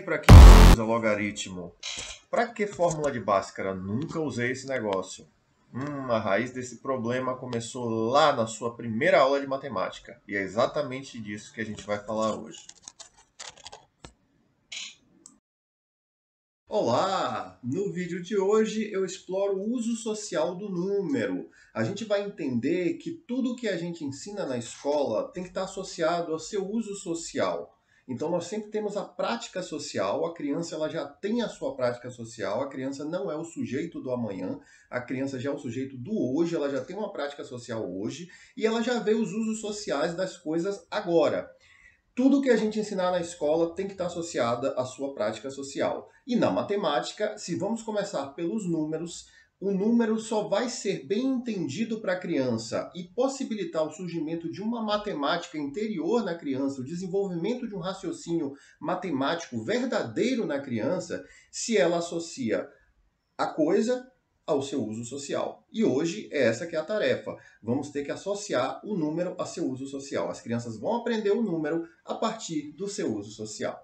para quem usa logaritmo? Para que fórmula de Bhaskara? Nunca usei esse negócio. A raiz desse problema começou lá na sua primeira aula de matemática. E é exatamente disso que a gente vai falar hoje. Olá! No vídeo de hoje eu exploro o uso social do número. A gente vai entender que tudo que a gente ensina na escola tem que estar associado ao seu uso social. Então nós sempre temos a prática social, a criança ela já tem a sua prática social, a criança não é o sujeito do amanhã, a criança já é o sujeito do hoje, ela já tem uma prática social hoje e ela já vê os usos sociais das coisas agora. Tudo que a gente ensinar na escola tem que estar associado à sua prática social. E na matemática, se vamos começar pelos números, o número só vai ser bem entendido para a criança e possibilitar o surgimento de uma matemática interior na criança, o desenvolvimento de um raciocínio matemático verdadeiro na criança, se ela associa a coisa ao seu uso social. E hoje é essa que é a tarefa. Vamos ter que associar o número a seu uso social. As crianças vão aprender o número a partir do seu uso social.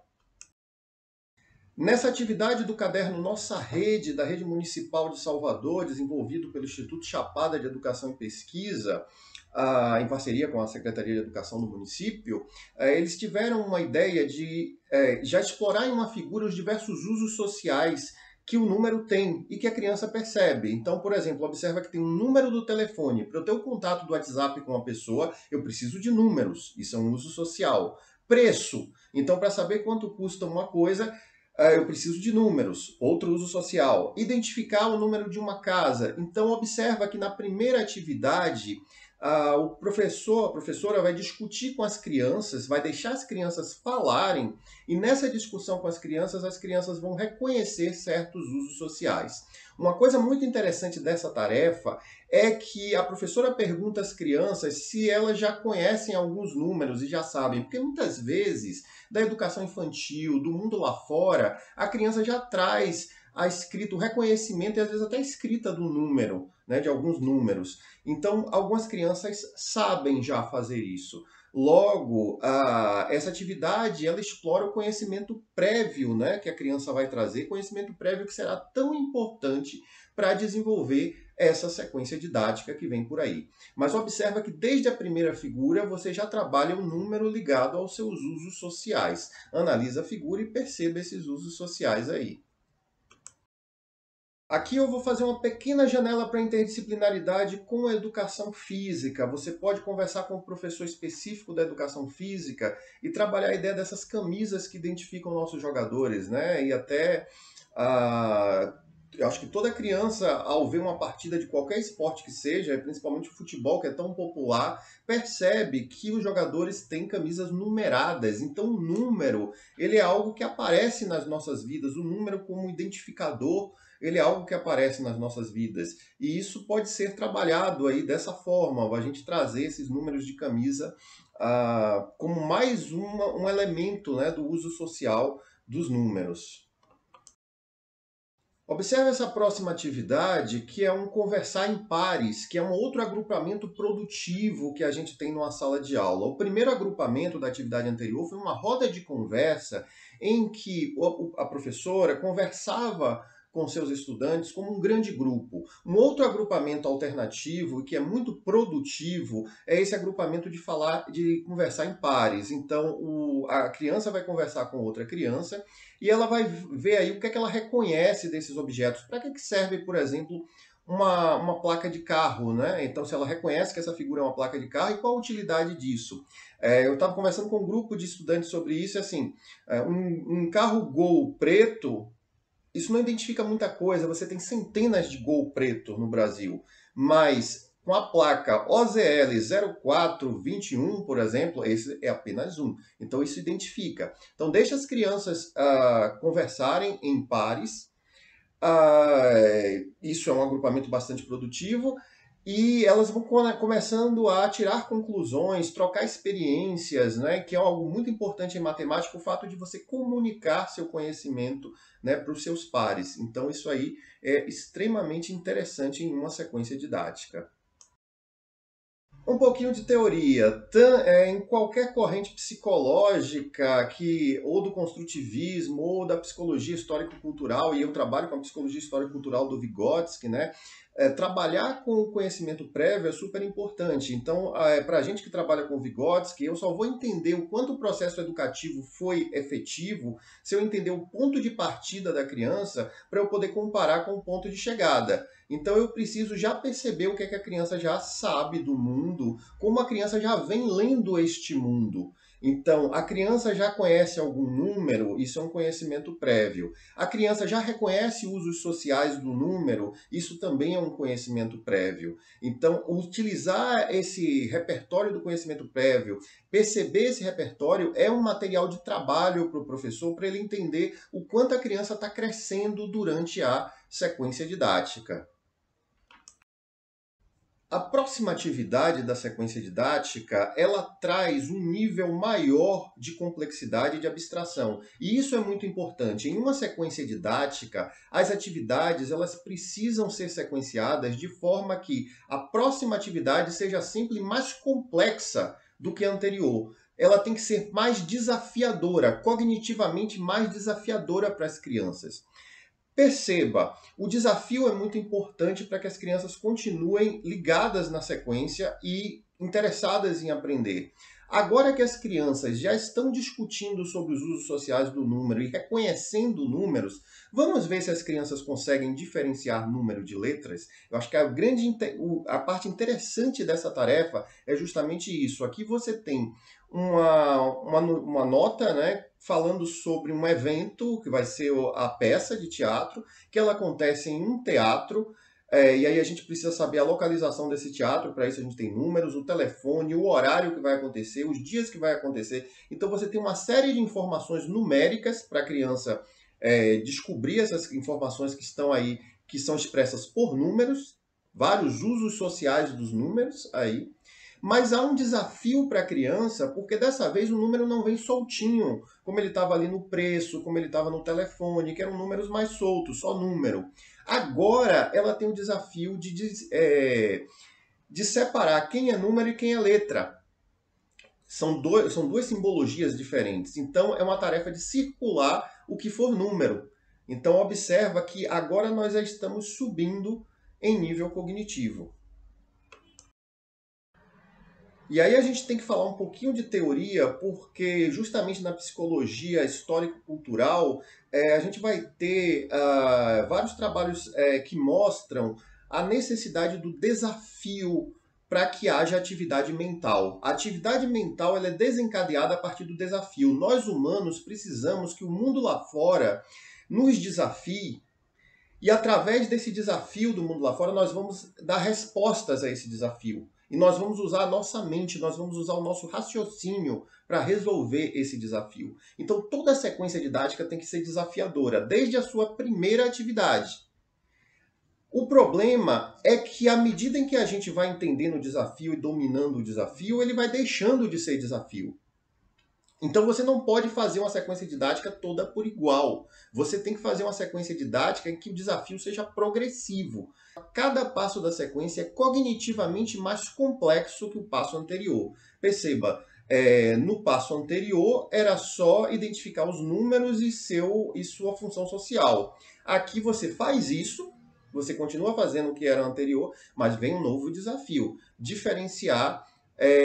Nessa atividade do caderno Nossa Rede, da Rede Municipal de Salvador, desenvolvido pelo Instituto Chapada de Educação e Pesquisa, em parceria com a Secretaria de Educação do município, eles tiveram uma ideia de já explorar em uma figura os diversos usos sociais que o número tem e que a criança percebe. Então, por exemplo, observa que tem um número do telefone. Para eu ter o contato do WhatsApp com uma pessoa, eu preciso de números. Isso é um uso social. Preço. Então, para saber quanto custa uma coisa, eu preciso de números. Outro uso social. Identificar o número de uma casa. Então, observa que na primeira atividade, o professor, a professora vai discutir com as crianças, vai deixar as crianças falarem, e nessa discussão com as crianças vão reconhecer certos usos sociais. Uma coisa muito interessante dessa tarefa é que a professora pergunta às crianças se elas já conhecem alguns números e já sabem, porque muitas vezes, da educação infantil, do mundo lá fora, a criança já traz o reconhecimento e às vezes até a escrita do número, né, de alguns números. Então, algumas crianças sabem já fazer isso. Logo, essa atividade ela explora o conhecimento prévio, né, que a criança vai trazer, conhecimento prévio que será tão importante para desenvolver essa sequência didática que vem por aí. Mas observa que desde a primeira figura você já trabalha um número ligado aos seus usos sociais. Analisa a figura e perceba esses usos sociais aí. Aqui eu vou fazer uma pequena janela para a interdisciplinaridade com a educação física. Você pode conversar com um professor específico da educação física e trabalhar a ideia dessas camisas que identificam nossos jogadores, né? E até eu acho que toda criança, ao ver uma partida de qualquer esporte que seja, principalmente o futebol, que é tão popular, percebe que os jogadores têm camisas numeradas. Então o número, ele é algo que aparece nas nossas vidas, o número como identificador, ele é algo que aparece nas nossas vidas. E isso pode ser trabalhado aí dessa forma, a gente trazer esses números de camisa como mais um elemento, né, do uso social dos números. Observe essa próxima atividade, que é um conversar em pares, que é um outro agrupamento produtivo que a gente tem numa sala de aula. O primeiro agrupamento da atividade anterior foi uma roda de conversa em que a professora conversava com seus estudantes como um grande grupo. Um outro agrupamento alternativo, que é muito produtivo, é esse agrupamento de conversar em pares. Então, a criança vai conversar com outra criança e ela vai ver aí o que é que ela reconhece desses objetos. Para que serve, por exemplo, uma placa de carro, né? Então, se ela reconhece que essa figura é uma placa de carro, e qual a utilidade disso? Eu estava conversando com um grupo de estudantes sobre isso, e assim, um carro Gol preto, isso não identifica muita coisa, você tem centenas de Gol preto no Brasil, mas com a placa OZL 0421, por exemplo, esse é apenas um. Então isso identifica. Então deixa as crianças conversarem em pares, isso é um agrupamento bastante produtivo, e elas vão começando a tirar conclusões, trocar experiências, né, que é algo muito importante em matemática, o fato de você comunicar seu conhecimento, né, para os seus pares. Então isso aí é extremamente interessante em uma sequência didática. Um pouquinho de teoria. Em qualquer corrente psicológica, ou do construtivismo, ou da psicologia histórico-cultural, e eu trabalho com a psicologia histórico-cultural do Vygotsky, né? Trabalhar com o conhecimento prévio é super importante. Então, para a gente que trabalha com Vygotsky, eu só vou entender o quanto o processo educativo foi efetivo se eu entender o ponto de partida da criança para eu poder comparar com o ponto de chegada. Então eu preciso já perceber o que é que a criança já sabe do mundo, como a criança já vem lendo este mundo. Então, a criança já conhece algum número, isso é um conhecimento prévio. A criança já reconhece usos sociais do número, isso também é um conhecimento prévio. Então, utilizar esse repertório do conhecimento prévio, perceber esse repertório, é um material de trabalho para o professor, para ele entender o quanto a criança está crescendo durante a sequência didática. A aproximatividade da sequência didática, ela traz um nível maior de complexidade e de abstração. E isso é muito importante. Em uma sequência didática, as atividades elas precisam ser sequenciadas de forma que a próxima atividade seja sempre mais complexa do que a anterior. Ela tem que ser mais desafiadora, cognitivamente mais desafiadora para as crianças. Perceba, o desafio é muito importante para que as crianças continuem ligadas na sequência e interessadas em aprender. Agora que as crianças já estão discutindo sobre os usos sociais do número e reconhecendo números, vamos ver se as crianças conseguem diferenciar número de letras? Eu acho que a parte interessante dessa tarefa é justamente isso. Aqui você tem uma nota, né, falando sobre um evento, que vai ser a peça de teatro, que ela acontece em um teatro, e aí a gente precisa saber a localização desse teatro, para isso a gente tem números, o telefone, o horário que vai acontecer, os dias que vai acontecer. Então você tem uma série de informações numéricas para a criança descobrir essas informações que estão aí, que são expressas por números, vários usos sociais dos números aí. Mas há um desafio para a criança, porque dessa vez o número não vem soltinho, como ele estava ali no preço, como ele estava no telefone, que eram números mais soltos, só número. Agora ela tem o desafio de separar quem é número e quem é letra. São duas simbologias diferentes. Então é uma tarefa de circular o que for número. Então observa que agora nós já estamos subindo em nível cognitivo. E aí a gente tem que falar um pouquinho de teoria, porque justamente na psicologia histórico-cultural a gente vai ter vários trabalhos que mostram a necessidade do desafio para que haja atividade mental. A atividade mental ela é desencadeada a partir do desafio. Nós humanos precisamos que o mundo lá fora nos desafie, e através desse desafio do mundo lá fora, nós vamos dar respostas a esse desafio. E nós vamos usar a nossa mente, nós vamos usar o nosso raciocínio para resolver esse desafio. Então toda a sequência didática tem que ser desafiadora, desde a sua primeira atividade. O problema é que à medida em que a gente vai entendendo o desafio e dominando o desafio, ele vai deixando de ser desafio. Então você não pode fazer uma sequência didática toda por igual. Você tem que fazer uma sequência didática em que o desafio seja progressivo. Cada passo da sequência é cognitivamente mais complexo que o passo anterior. Perceba, no passo anterior era só identificar os números e sua função social. Aqui você faz isso, você continua fazendo o que era anterior, mas vem um novo desafio. Diferenciar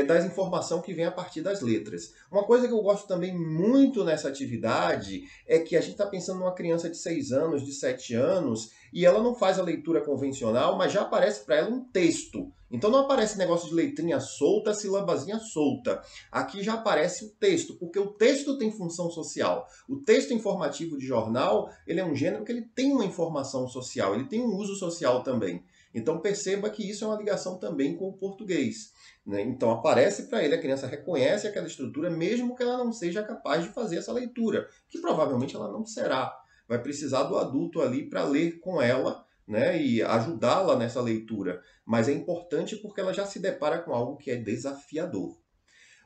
das informações que vem a partir das letras. Uma coisa que eu gosto também muito nessa atividade é que a gente está pensando numa criança de 6 anos, de 7 anos, e ela não faz a leitura convencional, mas já aparece para ela um texto. Então não aparece negócio de letrinha solta, silabazinha solta. Aqui já aparece o texto, porque o texto tem função social. O texto informativo de jornal, ele é um gênero que ele tem uma informação social, ele tem um uso social também. Então perceba que isso é uma ligação também com o português. Então aparece para ele, a criança reconhece aquela estrutura, mesmo que ela não seja capaz de fazer essa leitura, que provavelmente ela não será. Vai precisar do adulto ali para ler com ela, né, e ajudá-la nessa leitura. Mas é importante porque ela já se depara com algo que é desafiador.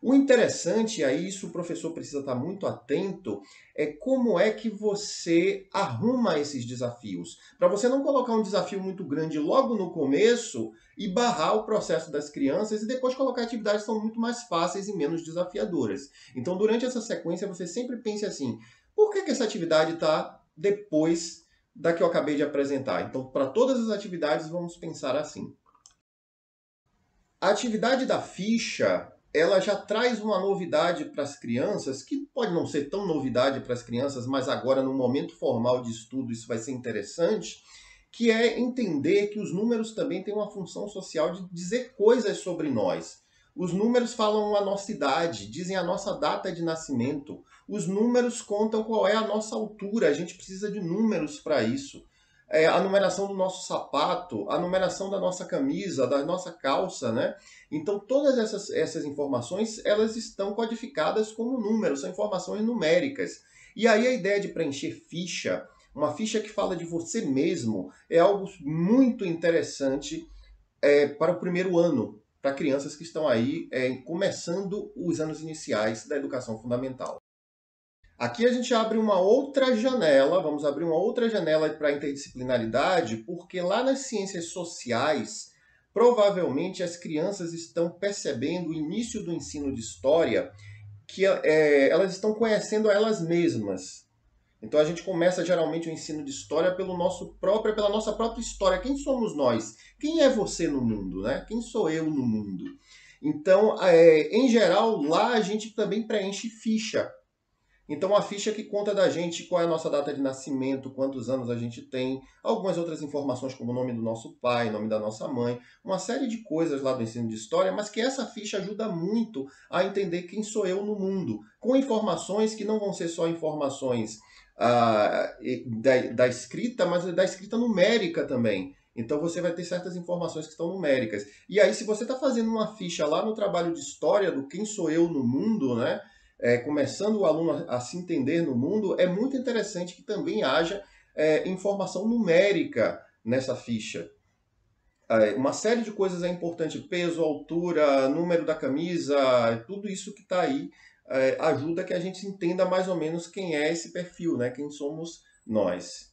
O interessante, aí isso o professor precisa estar muito atento, é como é que você arruma esses desafios. Para você não colocar um desafio muito grande logo no começo e barrar o processo das crianças e depois colocar atividades que são muito mais fáceis e menos desafiadoras. Então, durante essa sequência, você sempre pense assim, por que essa atividade está depois da que eu acabei de apresentar? Então, para todas as atividades, vamos pensar assim. A atividade da ficha, ela já traz uma novidade para as crianças, que pode não ser tão novidade para as crianças, mas agora no momento formal de estudo isso vai ser interessante, que é entender que os números também têm uma função social de dizer coisas sobre nós. Os números falam a nossa idade, dizem a nossa data de nascimento. Os números contam qual é a nossa altura, a gente precisa de números para isso. A numeração do nosso sapato, a numeração da nossa camisa, da nossa calça, né? Então, todas essas informações, elas estão codificadas como números, são informações numéricas. E aí a ideia de preencher ficha, uma ficha que fala de você mesmo, é algo muito interessante para o primeiro ano, para crianças que estão aí começando os anos iniciais da educação fundamental. Aqui a gente abre uma outra janela, vamos abrir uma outra janela para a interdisciplinaridade, porque lá nas ciências sociais, provavelmente as crianças estão percebendo o início do ensino de história, que elas estão conhecendo a elas mesmas. Então a gente começa geralmente o ensino de história pela nossa própria história. Quem somos nós? Quem é você no mundo, né? Quem sou eu no mundo? Então, em geral, lá a gente também preenche ficha. Então, a ficha que conta da gente qual é a nossa data de nascimento, quantos anos a gente tem, algumas outras informações como o nome do nosso pai, nome da nossa mãe, uma série de coisas lá do ensino de história, mas que essa ficha ajuda muito a entender quem sou eu no mundo, com informações que não vão ser só informações da escrita, mas da escrita numérica também. Então você vai ter certas informações que estão numéricas. E aí, se você está fazendo uma ficha lá no trabalho de história do quem sou eu no mundo, né? Começando o aluno a se entender no mundo, é muito interessante que também haja informação numérica nessa ficha. Uma série de coisas é importante, peso, altura, número da camisa, tudo isso que está aí ajuda que a gente entenda mais ou menos quem é esse perfil, né? Quem somos nós.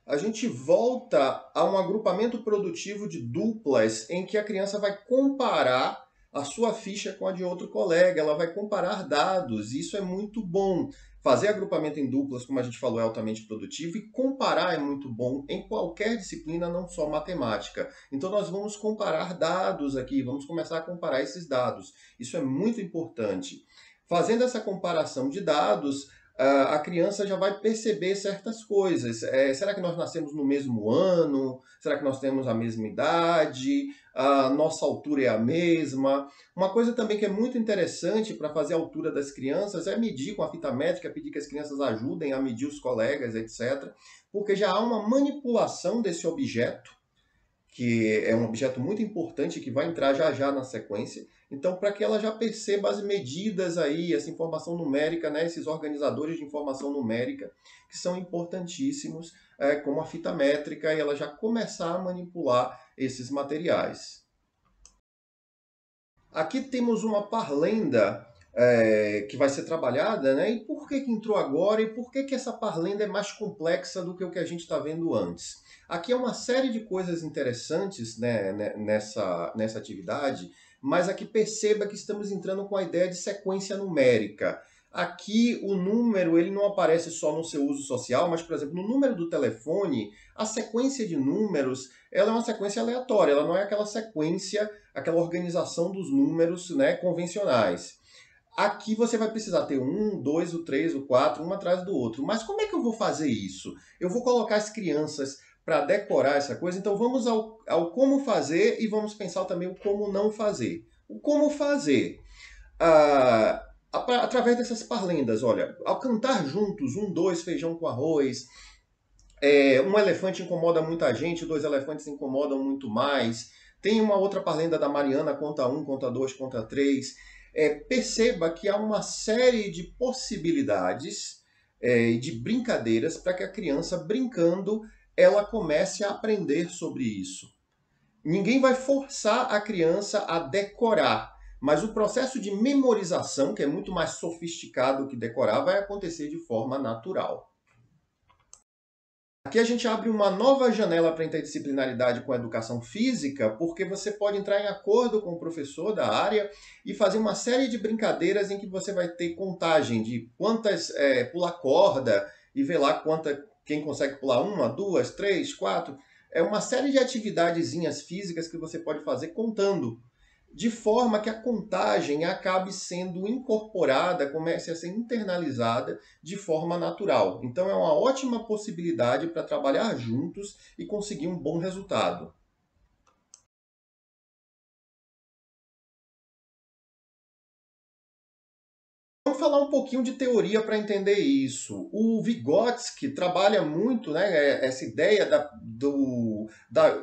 A gente volta a um agrupamento produtivo de duplas em que a criança vai comparar a sua ficha com a de outro colega, ela vai comparar dados, e isso é muito bom. Fazer agrupamento em duplas, como a gente falou, é altamente produtivo, e comparar é muito bom em qualquer disciplina, não só matemática. Então nós vamos comparar dados aqui, vamos começar a comparar esses dados. Isso é muito importante. Fazendo essa comparação de dados, a criança já vai perceber certas coisas. Será que nós nascemos no mesmo ano? Será que nós temos a mesma idade? A nossa altura é a mesma? Uma coisa também que é muito interessante para fazer a altura das crianças é medir com a fita métrica, pedir que as crianças ajudem a medir os colegas, etc. Porque já há uma manipulação desse objeto, que é um objeto muito importante que vai entrar já já na sequência. Então, para que ela já perceba as medidas aí, essa informação numérica, né, esses organizadores de informação numérica, que são importantíssimos, como a fita métrica, e ela já começar a manipular esses materiais. Aqui temos uma parlenda que vai ser trabalhada, né? E por que entrou agora e por que essa parlenda é mais complexa do que o que a gente está vendo antes? Aqui é uma série de coisas interessantes, né, nessa atividade, mas aqui perceba que estamos entrando com a ideia de sequência numérica. Aqui o número ele não aparece só no seu uso social, mas, por exemplo, no número do telefone, a sequência de números ela é uma sequência aleatória, ela não é aquela sequência, aquela organização dos números, né, convencionais. Aqui você vai precisar ter o 1, 2, o 3, o 4, um atrás do outro. Mas como é que eu vou fazer isso? Eu vou colocar as crianças para decorar essa coisa, então vamos ao como fazer e vamos pensar também o como não fazer. O como fazer? Através dessas parlendas, olha, ao cantar juntos, 1, 2, feijão com arroz, um elefante incomoda muita gente, 2 elefantes incomodam muito mais. Tem uma outra parlenda da Mariana, conta 1, conta 2, conta 3. Perceba que há uma série de possibilidades de brincadeiras para que a criança, brincando, ela comece a aprender sobre isso. Ninguém vai forçar a criança a decorar, mas o processo de memorização, que é muito mais sofisticado que decorar, vai acontecer de forma natural. Aqui a gente abre uma nova janela para interdisciplinaridade com a educação física, porque você pode entrar em acordo com o professor da área e fazer uma série de brincadeiras em que você vai ter contagem de quantas pular corda e ver lá quem consegue pular uma, duas, três, quatro. É uma série de atividadezinhas físicas que você pode fazer contando, de forma que a contagem acabe sendo incorporada, comece a ser internalizada de forma natural. Então é uma ótima possibilidade para trabalhar juntos e conseguir um bom resultado. Vamos falar um pouquinho de teoria para entender isso. O Vygotsky trabalha muito, né, essa ideia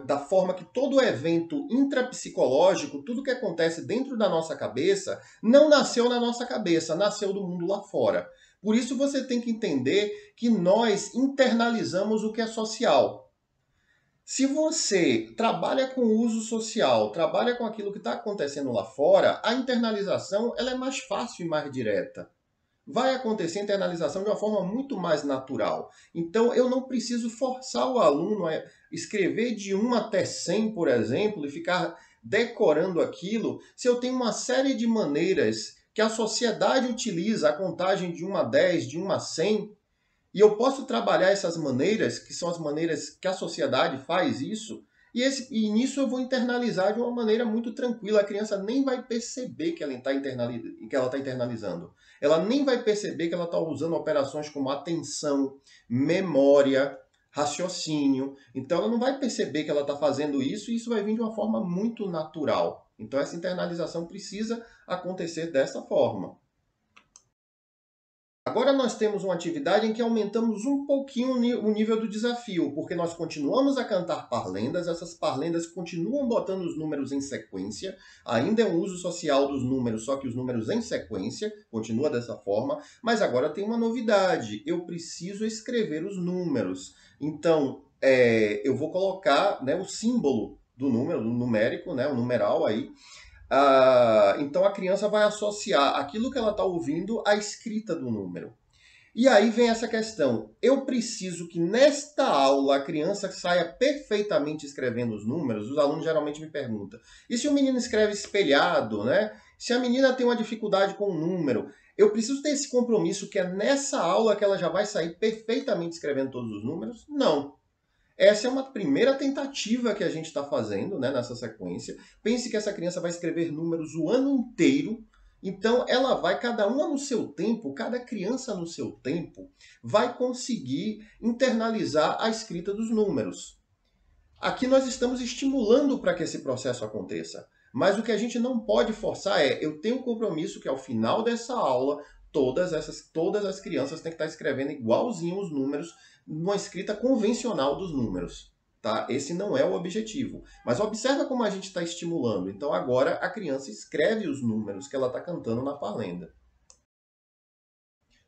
da forma que todo evento intrapsicológico, tudo que acontece dentro da nossa cabeça, não nasceu na nossa cabeça, nasceu do mundo lá fora. Por isso você tem que entender que nós internalizamos o que é social. Se você trabalha com o uso social, trabalha com aquilo que está acontecendo lá fora, a internalização ela é mais fácil e mais direta. Vai acontecer a internalização de uma forma muito mais natural. Então, eu não preciso forçar o aluno a escrever de 1 até 100, por exemplo, e ficar decorando aquilo, se eu tenho uma série de maneiras que a sociedade utiliza, a contagem de 1 a 10, de 1 a 100, e eu posso trabalhar essas maneiras, que são as maneiras que a sociedade faz isso, e nisso eu vou internalizar de uma maneira muito tranquila. A criança nem vai perceber que ela está internalizando. Ela nem vai perceber que ela está usando operações como atenção, memória, raciocínio. Então ela não vai perceber que ela está fazendo isso, e isso vai vir de uma forma muito natural. Então essa internalização precisa acontecer dessa forma. Agora nós temos uma atividade em que aumentamos um pouquinho o nível do desafio, porque nós continuamos a cantar parlendas, essas parlendas continuam botando os números em sequência, ainda é um uso social dos números, só que os números em sequência, continua dessa forma, mas agora tem uma novidade, eu preciso escrever os números. Então, eu vou colocar, né, o símbolo do número, do numérico, né, o numeral aí. Então a criança vai associar aquilo que ela está ouvindo à escrita do número. E aí vem essa questão. Eu preciso que nesta aula a criança saia perfeitamente escrevendo os números. Os alunos geralmente me perguntam: e se o menino escreve espelhado, né? Se a menina tem uma dificuldade com o número, eu preciso ter esse compromisso que é nessa aula que ela já vai sair perfeitamente escrevendo todos os números? Não. Essa é uma primeira tentativa que a gente está fazendo, né, nessa sequência. Pense que essa criança vai escrever números o ano inteiro. Então, ela vai, cada uma no seu tempo, cada criança no seu tempo, vai conseguir internalizar a escrita dos números. Aqui nós estamos estimulando para que esse processo aconteça. Mas o que a gente não pode forçar eu tenho um compromisso que ao final dessa aula, todas as crianças têm que estar escrevendo igualzinho os números, numa escrita convencional dos números. Tá? Esse não é o objetivo. Mas observa como a gente está estimulando. Então agora a criança escreve os números que ela está cantando na parlenda.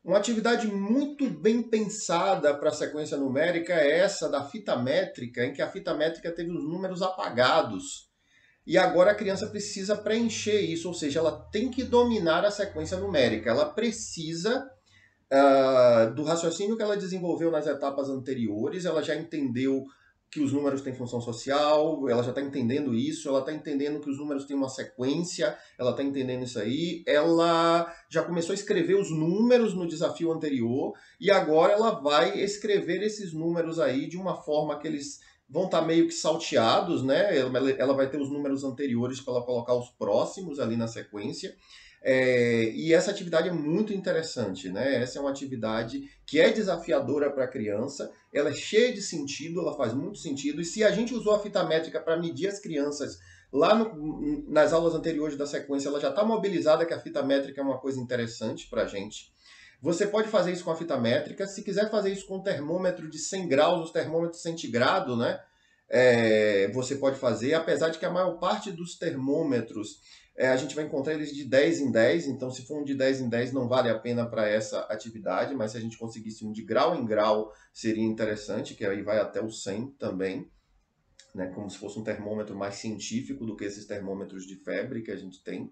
Uma atividade muito bem pensada para a sequência numérica é essa da fita métrica, em que a fita métrica teve os números apagados. E agora a criança precisa preencher isso, ou seja, ela tem que dominar a sequência numérica. Ela precisa do raciocínio que ela desenvolveu nas etapas anteriores, ela já entendeu que os números têm função social, ela já está entendendo isso, ela está entendendo que os números têm uma sequência, ela está entendendo isso aí, ela já começou a escrever os números no desafio anterior e agora ela vai escrever esses números aí de uma forma que eles vão estar meio que salteados, né? Ela vai ter os números anteriores para ela colocar os próximos ali na sequência. E essa atividade é muito interessante, né? Essa é uma atividade que é desafiadora para a criança, ela é cheia de sentido, ela faz muito sentido, e se a gente usou a fita métrica para medir as crianças lá nas aulas anteriores da sequência, ela já está mobilizada que a fita métrica é uma coisa interessante para a gente. Você pode fazer isso com a fita métrica, se quiser fazer isso com o termômetro de 100 graus, os termômetros centigrado, né? Você pode fazer, apesar de que a maior parte dos termômetros a gente vai encontrar eles de 10 em 10, então se for um de 10 em 10 não vale a pena para essa atividade, mas se a gente conseguisse um de grau em grau seria interessante, que aí vai até o 100 também, né, como se fosse um termômetro mais científico do que esses termômetros de febre que a gente tem.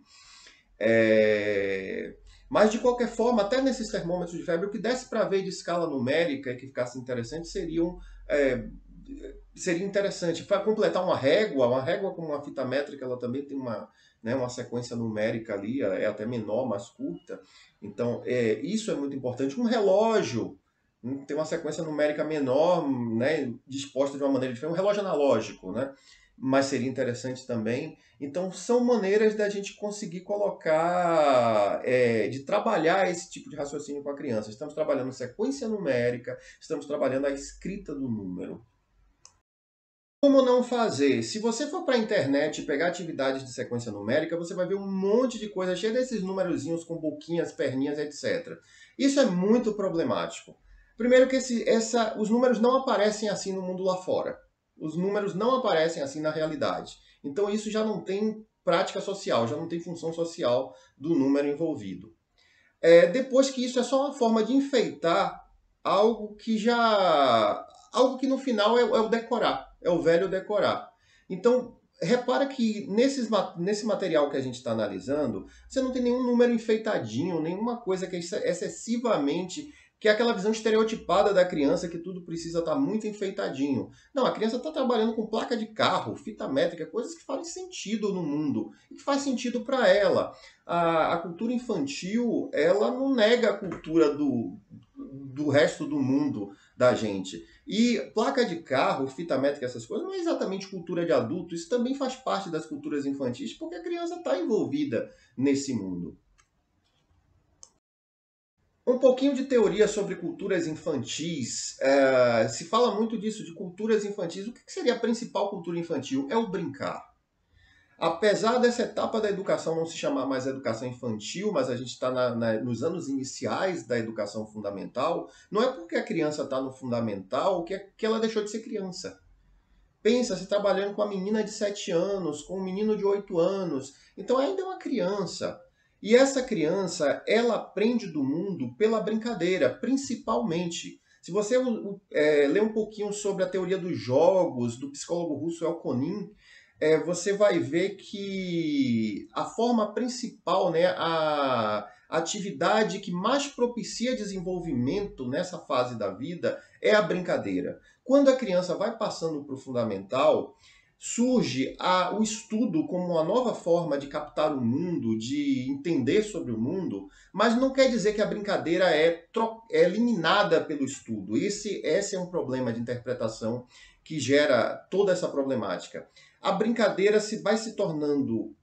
É, Mas, de qualquer forma, até nesses termômetros de febre, o que desse para ver de escala numérica e que ficasse interessante é, seria interessante. Para completar uma régua como uma fita métrica, ela também tem uma sequência numérica ali, é até menor, mais curta. Então, isso é muito importante. Um relógio tem uma sequência numérica menor, né, disposta de uma maneira diferente. Um relógio analógico, né? Mas seria interessante também. Então, são maneiras da gente conseguir colocar, de trabalhar esse tipo de raciocínio com a criança. Estamos trabalhando sequência numérica, estamos trabalhando a escrita do número. Como não fazer? Se você for para a internet e pegar atividades de sequência numérica, você vai ver um monte de coisa cheia desses numerozinhos com boquinhas, perninhas, etc. Isso é muito problemático. Primeiro que os números não aparecem assim no mundo lá fora. Os números não aparecem assim na realidade. Então isso já não tem prática social, já não tem função social do número envolvido. Depois que isso é só uma forma de enfeitar algo que já. Algo que no final é o decorar, é o velho decorar. Então, repara que nesse material que a gente está analisando, você não tem nenhum número enfeitadinho, nenhuma coisa que é excessivamente. Que é aquela visão estereotipada da criança que tudo precisa estar muito enfeitadinho. Não, a criança está trabalhando com placa de carro, fita métrica, coisas que fazem sentido no mundo e que faz sentido para ela. A cultura infantil, ela não nega a cultura do resto do mundo da gente. E placa de carro, fita métrica, essas coisas, não é exatamente cultura de adulto, isso também faz parte das culturas infantis, porque a criança está envolvida nesse mundo. Um pouquinho de teoria sobre culturas infantis. Se fala muito disso, de culturas infantis. O que seria a principal cultura infantil? É o brincar. Apesar dessa etapa da educação não se chamar mais educação infantil, mas a gente está nos anos iniciais da educação fundamental, não é porque a criança está no fundamental que ela deixou de ser criança. Pensa, se trabalhando com uma menina de 7 anos, com um menino de 8 anos, então ainda é uma criança. E essa criança, ela aprende do mundo pela brincadeira, principalmente. Se você ler um pouquinho sobre a teoria dos jogos, do psicólogo russo Elkonin, você vai ver que a forma principal, né, a atividade que mais propicia desenvolvimento nessa fase da vida é a brincadeira. Quando a criança vai passando para o fundamental, surge o estudo como uma nova forma de captar o mundo, de entender sobre o mundo, mas não quer dizer que a brincadeira é eliminada pelo estudo. Esse é um problema de interpretação que gera toda essa problemática. A brincadeira vai se tornando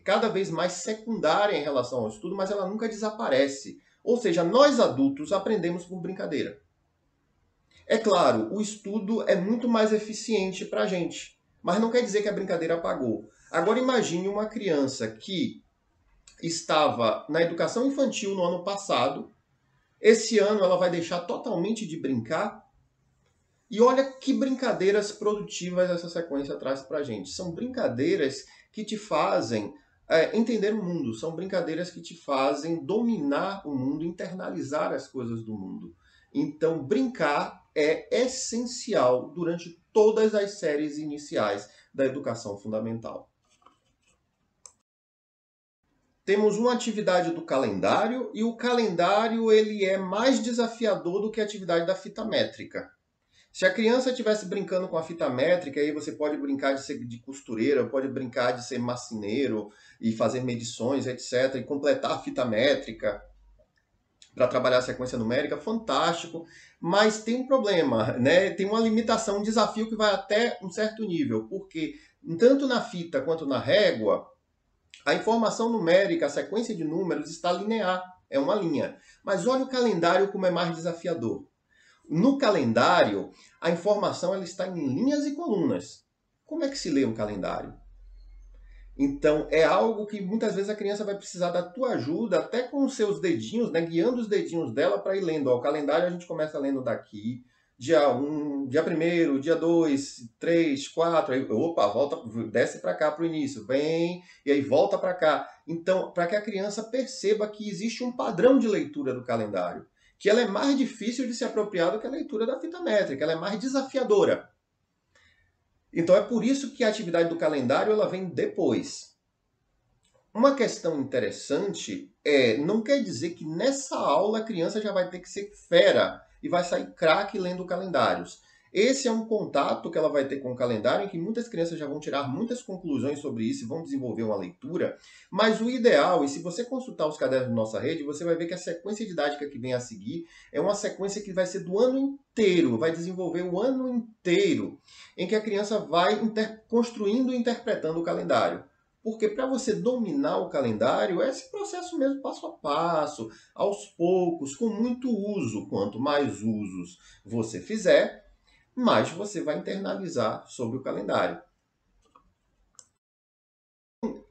cada vez mais secundária em relação ao estudo, mas ela nunca desaparece. Ou seja, nós adultos aprendemos por brincadeira. É claro, o estudo é muito mais eficiente para a gente, mas não quer dizer que a brincadeira apagou. Agora imagine uma criança que estava na educação infantil no ano passado, esse ano ela vai deixar totalmente de brincar. E olha que brincadeiras produtivas essa sequência traz para a gente. São brincadeiras que te fazem entender o mundo, são brincadeiras que te fazem dominar o mundo, internalizar as coisas do mundo. Então, brincar é essencial durante todas as séries iniciais da educação fundamental. Temos uma atividade do calendário e o calendário ele é mais desafiador do que a atividade da fita métrica. Se a criança estivesse brincando com a fita métrica, aí você pode brincar de ser de costureira, pode brincar de ser marceneiro e fazer medições, etc., e completar a fita métrica para trabalhar a sequência numérica, fantástico, mas tem um problema, né? Tem uma limitação, um desafio que vai até um certo nível, porque tanto na fita quanto na régua, a informação numérica, a sequência de números está linear, é uma linha. Mas olha o calendário como é mais desafiador. No calendário, a informação ela está em linhas e colunas. Como é que se lê um calendário? Então, é algo que muitas vezes a criança vai precisar da tua ajuda, até com os seus dedinhos, né, guiando os dedinhos dela para ir lendo. Ó, o calendário a gente começa lendo daqui, dia 1, dia 1º, dia 2, 3, 4, aí, opa, volta, desce para cá para o início, vem, e aí volta para cá. Então, para que a criança perceba que existe um padrão de leitura do calendário, que ela é mais difícil de se apropriar do que a leitura da fita métrica, ela é mais desafiadora. Então é por isso que a atividade do calendário ela vem depois. Uma questão interessante não quer dizer que nessa aula a criança já vai ter que ser fera e vai sair craque lendo calendários. Esse é um contato que ela vai ter com o calendário em que muitas crianças já vão tirar muitas conclusões sobre isso e vão desenvolver uma leitura, mas o ideal, e se você consultar os cadernos da nossa rede, você vai ver que a sequência didática que vem a seguir é uma sequência que vai ser do ano inteiro, vai desenvolver o ano inteiro, em que a criança vai construindo e interpretando o calendário. Porque para você dominar o calendário, é esse processo mesmo, passo a passo, aos poucos, com muito uso. Quanto mais usos você fizer, mais você vai internalizar sobre o calendário.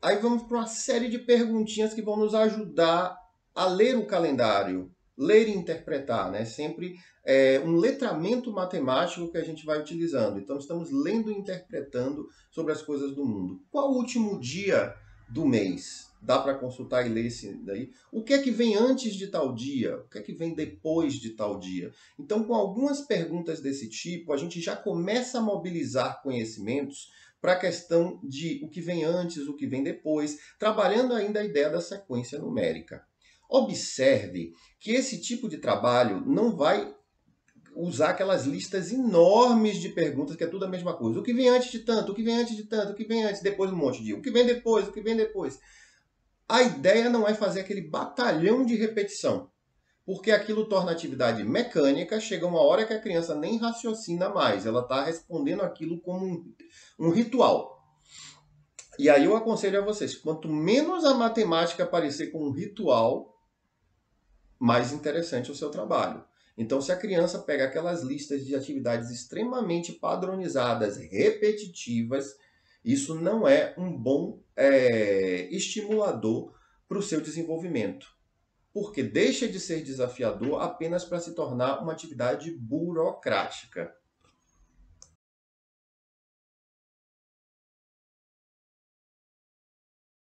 Aí vamos para uma série de perguntinhas que vão nos ajudar a ler o calendário, ler e interpretar, né? Sempre um letramento matemático que a gente vai utilizando. Então estamos lendo e interpretando sobre as coisas do mundo. Qual o último dia do mês? Dá para consultar e ler esse daí. O que é que vem antes de tal dia? O que é que vem depois de tal dia? Então, com algumas perguntas desse tipo, a gente já começa a mobilizar conhecimentos para a questão de o que vem antes, o que vem depois, trabalhando ainda a ideia da sequência numérica. Observe que esse tipo de trabalho não vai usar aquelas listas enormes de perguntas, que é tudo a mesma coisa. O que vem antes de tanto, o que vem antes de tanto, o que vem antes, depois um monte de o que vem depois, o que vem depois. A ideia não é fazer aquele batalhão de repetição, porque aquilo torna a atividade mecânica, chega uma hora que a criança nem raciocina mais, ela está respondendo aquilo como um ritual. E aí eu aconselho a vocês, quanto menos a matemática aparecer como um ritual, mais interessante é o seu trabalho. Então, se a criança pega aquelas listas de atividades extremamente padronizadas, repetitivas, isso não é um bom estimulador para o seu desenvolvimento. Porque deixa de ser desafiador apenas para se tornar uma atividade burocrática.